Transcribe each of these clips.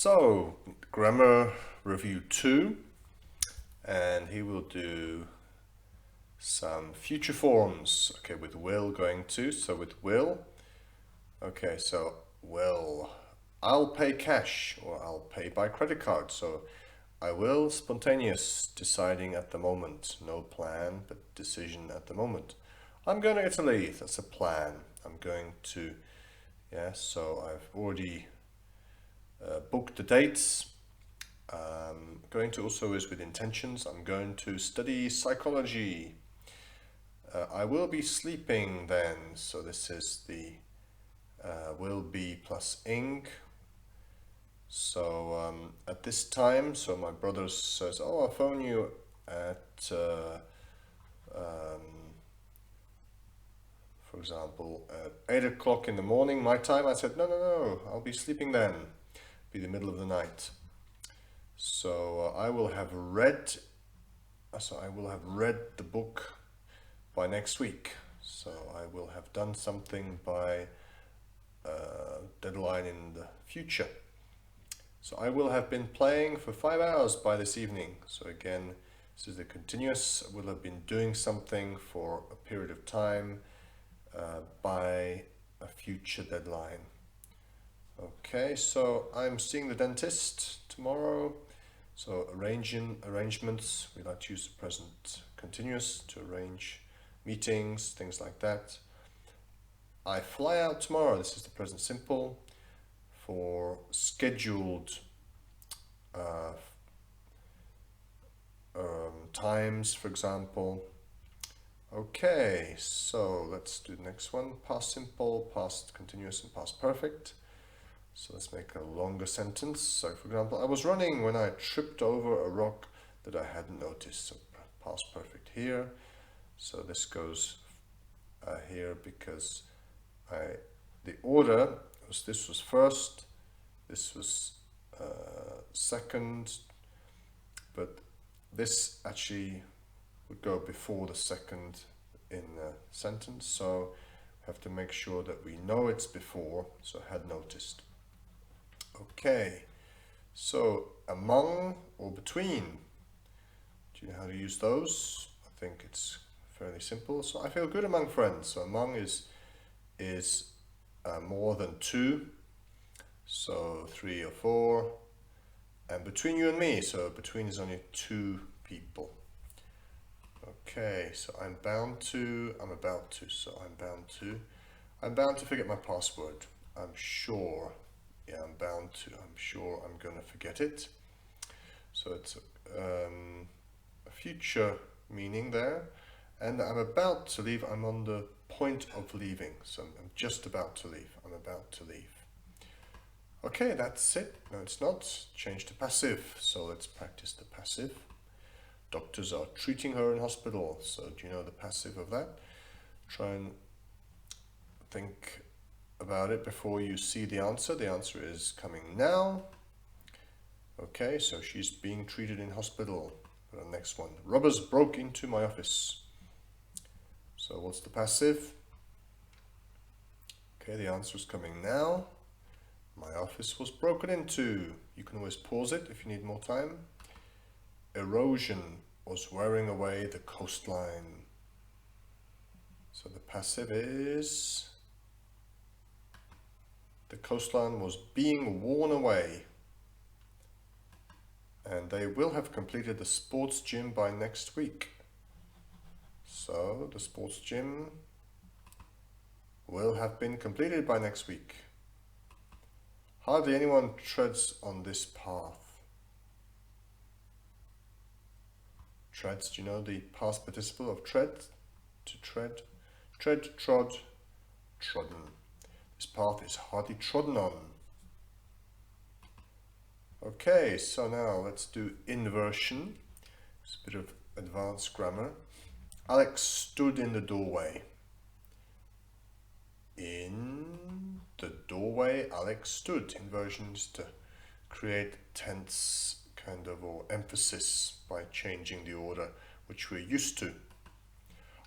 So, grammar review 2, and he will do some future forms. Okay, with will going to. So with will, okay, so will, I'll pay cash or I'll pay by credit card. So I will, spontaneous, deciding at the moment. No plan, but decision at the moment. I'm going to Italy, that's a plan. I'm going to, yeah, so I've already booked the dates. Going to also is with intentions. I'm going to study psychology. I will be sleeping then. So this is the will be plus ing. So at this time, so my brother says, oh, I'll phone you at, for example, at 8 o'clock in the morning, my time. I said, no, I'll be sleeping then. Be the middle of the night. So I will have read the book by next week. So I will have done something by deadline in the future. So I will have been playing for 5 hours by this evening. So again, this is the continuous. I will have been doing something for a period of time by a future deadline. Okay, so I'm seeing the dentist tomorrow. So arrangements, we like to use the present continuous to arrange meetings, things like that. I fly out tomorrow, this is the present simple, for scheduled times, for example. Okay, so let's do the next one. Past simple, past continuous, and past perfect. So let's make a longer sentence. So for example, I was running when I tripped over a rock that I hadn't noticed. So past perfect here. So this goes here because the order was, this was first, this was second, but this actually would go before the second in the sentence. So we have to make sure that we know it's before, so had noticed. Okay, so among or between, do you know how to use those? I think it's fairly simple. So I feel good among friends. So among is more than 2, so 3 or 4, and between you and me, so between is only 2 people. Okay, so I'm about to, so I'm bound to forget my password. I'm sure. Yeah, I'm sure I'm going to forget it. So it's a future meaning there. And I'm about to leave, I'm on the point of leaving. So I'm just about to leave, I'm about to leave. Okay, that's it. No, it's not. Change to passive. So let's practice the passive. Doctors are treating her in hospital. So do you know the passive of that? Try and think about it before you see the answer. The answer is coming now. Okay, so she's being treated in hospital. The next one, robbers broke into my office. So what's the passive? Okay, the answer is coming now. My office was broken into. You can always pause it if you need more time. Erosion was wearing away the coastline. So the passive is, the coastline was being worn away. And they will have completed the sports gym by next week. So the sports gym will have been completed by next week. Hardly anyone treads on this path. Treads, do you know the past participle of tread? To tread. Tread, trod, trodden. This path is hardly trodden on. Okay, so now let's do inversion. It's a bit of advanced grammar. Alex stood in the doorway. In the doorway, Alex stood. Inversion is to create tense kind of or emphasis by changing the order, which we're used to.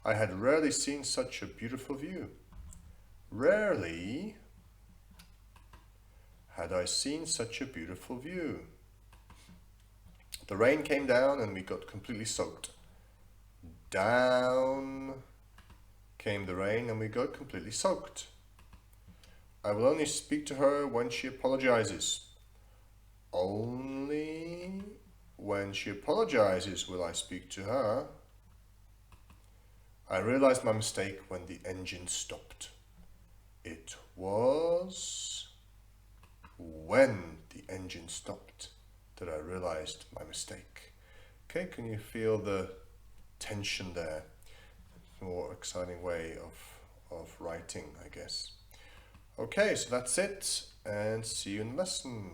I had rarely seen such a beautiful view. Rarely had I seen such a beautiful view. The rain came down and we got completely soaked. Down came the rain and we got completely soaked. I will only speak to her when she apologizes. Only when she apologizes will I speak to her. I realized my mistake when the engine stopped. It was when the engine stopped that I realized my mistake. Okay, can you feel the tension there? More exciting way of writing, I guess. Okay, so that's it, and see you in the lesson.